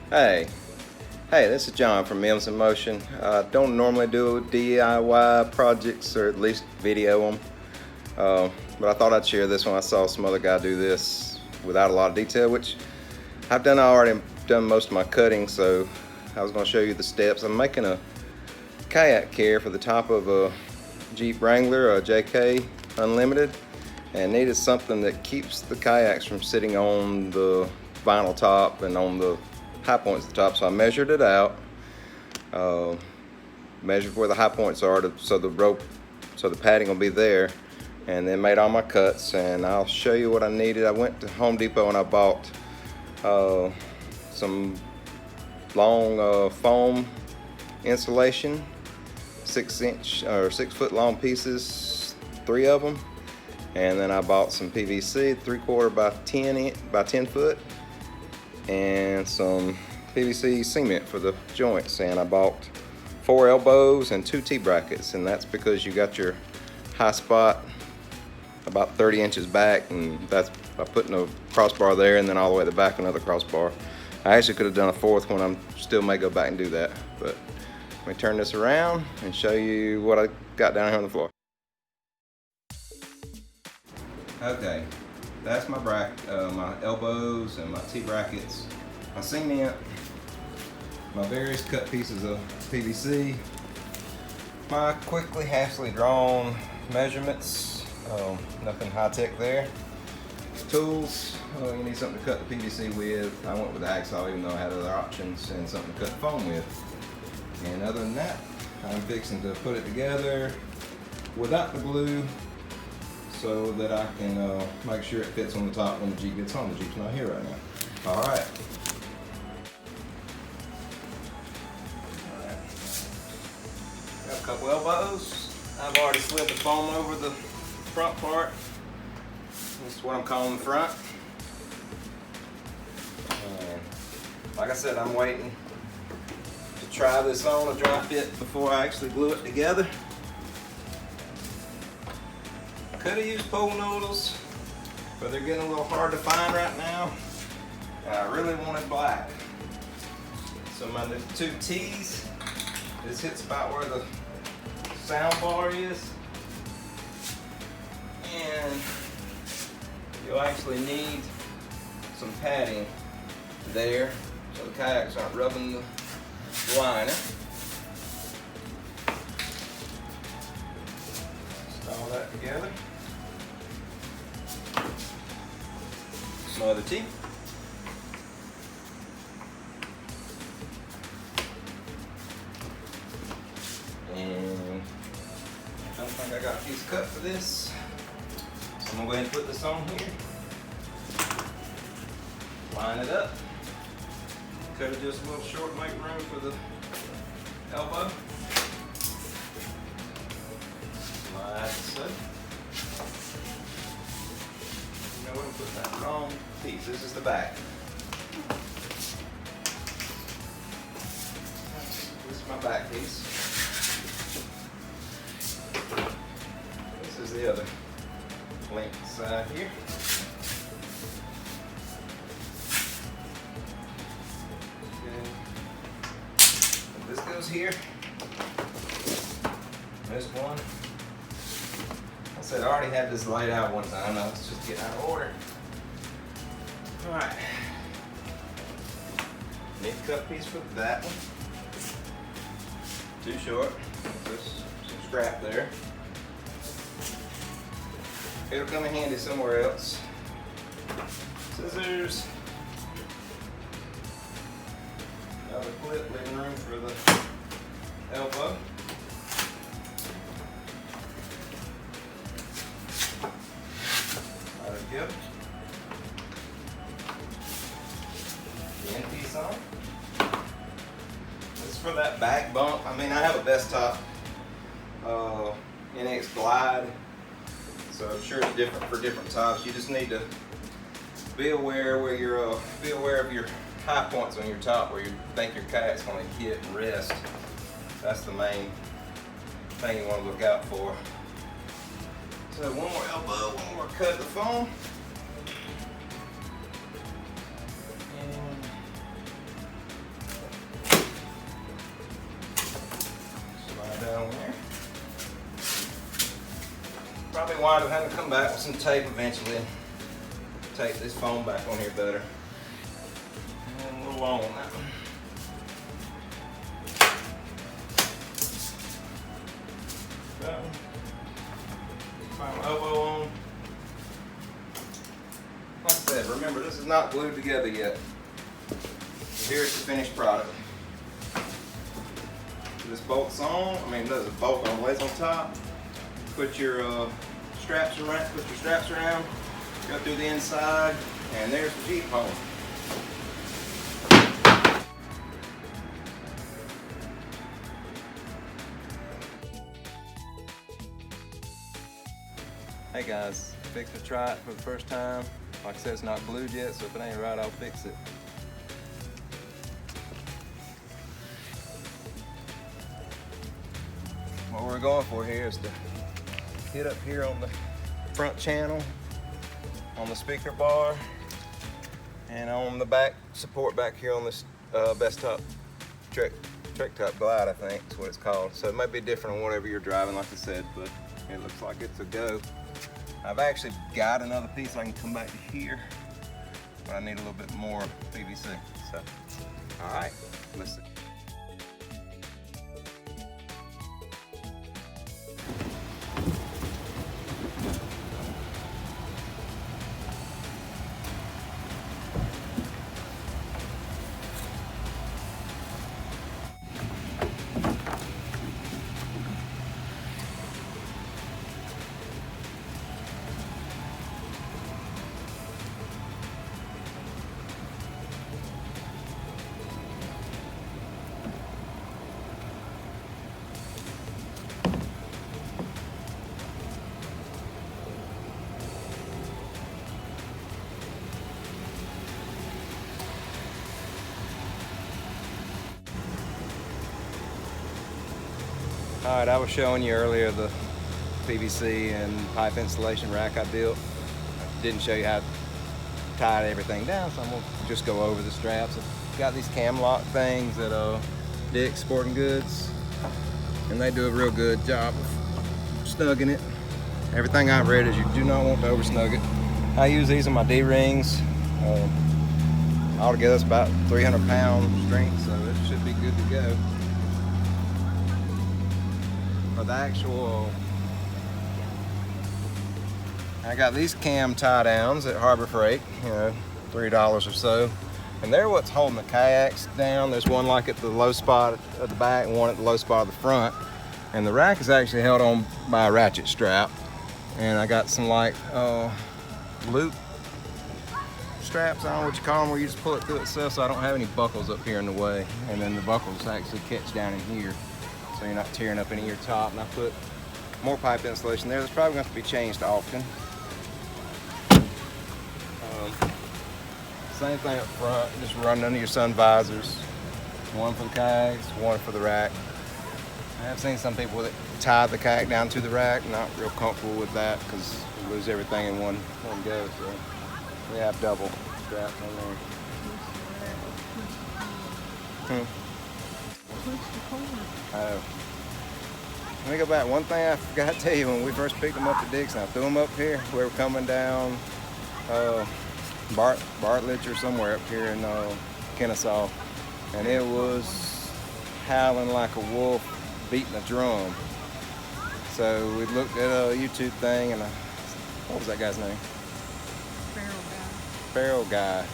Hey, this is John from Mills in Motion. I don't normally do DIY projects, or at least video them, but I thought I'd share this one. I saw some other guy do this without a lot of detail, which I've done. I already done most of my cutting, so I was going to show you the steps. I'm making a kayak here for the top of a JEEP Wrangler, a JK Unlimited, and needed something that keeps the kayaks from sitting on the vinyl top and on the high points at the top. So I measured it out, measured where the high points are so the padding will be there, and then made all my cuts. And I'll show you what I needed. I went to Home Depot and I bought some long foam insulation, 6-inch or 6-foot long pieces, 3 of them. And then I bought some PVC 3/4 by 10 foot, and some PVC cement for the joints. And I bought 4 elbows and 2 T-brackets, and that's because you got your high spot about 30 inches back, and that's by putting a crossbar there, and then all the way to the back another crossbar. I actually could have done a 4th one. I still may go back and do that, but let me turn this around and show you what I got down here on the floor. Okay, that's my my elbows and my T-brackets, my cement, my various cut pieces of PVC, my quickly hastily drawn measurements, nothing high-tech there. Tools, you need something to cut the PVC with. I went with the hacksaw even though I had other options, and something to cut the foam with. And other than that, I'm fixing to put it together without the glue, so that I can make sure it fits on the top when the Jeep gets home. The Jeep's not here right now. All right. Got a couple elbows. I've already slid the foam over the front part. This is what I'm calling the front. And like I said, I'm waiting to try this on a dry fit before I actually glue it together. Could have used pole noodles, but they're getting a little hard to find right now. And I really wanted black. So my 2 T's, this hits about where the sound bar is. And you'll actually need some padding there so the kayaks aren't rubbing the liner. Install that together. Some other teeth. And I don't think I got a piece cut for this. So I'm gonna go ahead and put this on here. Line it up. Cut it just a little short, make room for the elbow. Slide this up. You know what? I'm putting that wrong piece. This is the back. This is my back piece. This is the other length side here. Okay. This goes here. This one. I said I already had this laid out one time. Now it's just getting out of order. All right. Need a cut piece for that one. Too short. There's some scrap there. It'll come in handy somewhere else. Scissors. Another clip, leaving room for the elbow. Another gift. The end piece on. This is for that back bump. I mean, I have a Bestop NX Glide. So I'm sure it's different for different tops. You just need to be aware where you're be aware of your high points on your top, where you think your kayak's going to hit and rest. That's the main thing you want to look out for. So one more elbow, one more cut of the foam. And Probably wind up having to come back with some tape eventually. Tape this foam back on here better. And a little long on that one. That one. Final elbow on. Like I said, remember this is not glued together yet. Here's the finished product. This bolt's on. I mean, there's a bolt on, lays on top. Put your straps around. Go through the inside, and there's the Jeep home. Hey guys, fixed to try it for the first time. Like I said, it's not glued yet, so if it ain't right, I'll fix it. What we're going for here is to hit up here on the front channel, on the speaker bar, and on the back support back here on this best top Trek Top Glide, I think is what it's called. So it might be different on whatever you're driving, like I said, but it looks like it's a go. I've actually got another piece I can come back to here, but I need a little bit more PVC. So, all right, let's see. All right, I was showing you earlier the PVC and pipe installation rack I built. I didn't show you how to tie everything down, so I'm gonna just go over the straps. I've got these cam lock things at Dick's Sporting Goods, and they do a real good job of snugging it. Everything I've read is you do not want to over snug it. I use these on my D-rings. Altogether it's about 300 pound strength, so it should be good to go. For the actual, I got these cam tie downs at Harbor Freight, you know, $3 or so. And they're what's holding the kayaks down. There's one like at the low spot at the back and one at the low spot at the front. And the rack is actually held on by a ratchet strap. And I got some like loop straps, I don't know what you call them, where you just pull it through itself so I don't have any buckles up here in the way. And then the buckles actually catch down in here, so you're not tearing up any of your top. And I put more pipe insulation there. That's probably going to have to be changed often. Same thing up front, just running under your sun visors. One for the kayaks, one for the rack. I have seen some people that tie the kayak down to the rack. Not real comfortable with that because you lose everything in one go. So we have double straps on there. Oh. Let me go back. One thing I forgot to tell you, when we first picked them up at Dick's, I threw them up here. We were coming down Bartlett or somewhere up here in Kennesaw, and it was howling like a wolf beating a drum. So we looked at a YouTube thing, and what was that guy's name? Barrel guy.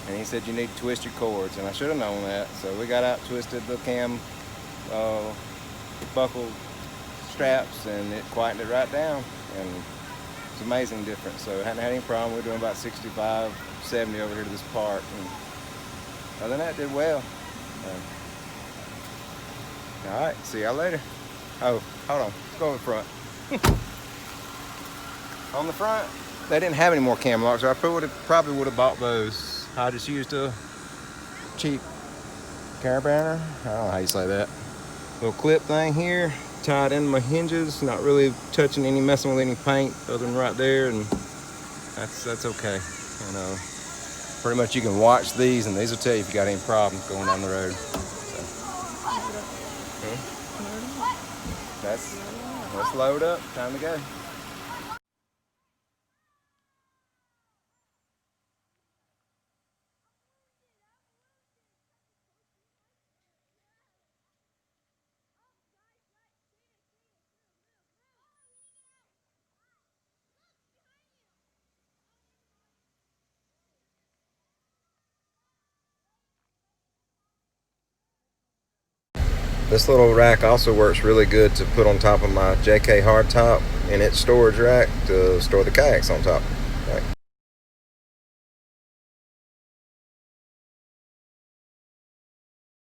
And he said you need to twist your cords, and I should have known that. So we got out, twisted the cam buckle straps, and it quietened it right down. And it's amazing difference. So I hadn't had any problem. We're doing about 65, 70 over here to this park. And other than that, did well. All right, see y'all later. Oh, hold on, let's go in front. On the front, they didn't have any more cam locks, so I probably would have bought those. I just used a cheap carabiner. I don't know how you say that. Little clip thing here, tied into my hinges, not really touching any, messing with any paint other than right there, and that's okay. You know, pretty much you can watch these, and these will tell you if you got any problems going down the road. So. Let's load up. Time to go. This little rack also works really good to put on top of my JK hardtop and its storage rack to store the kayaks on top. Right.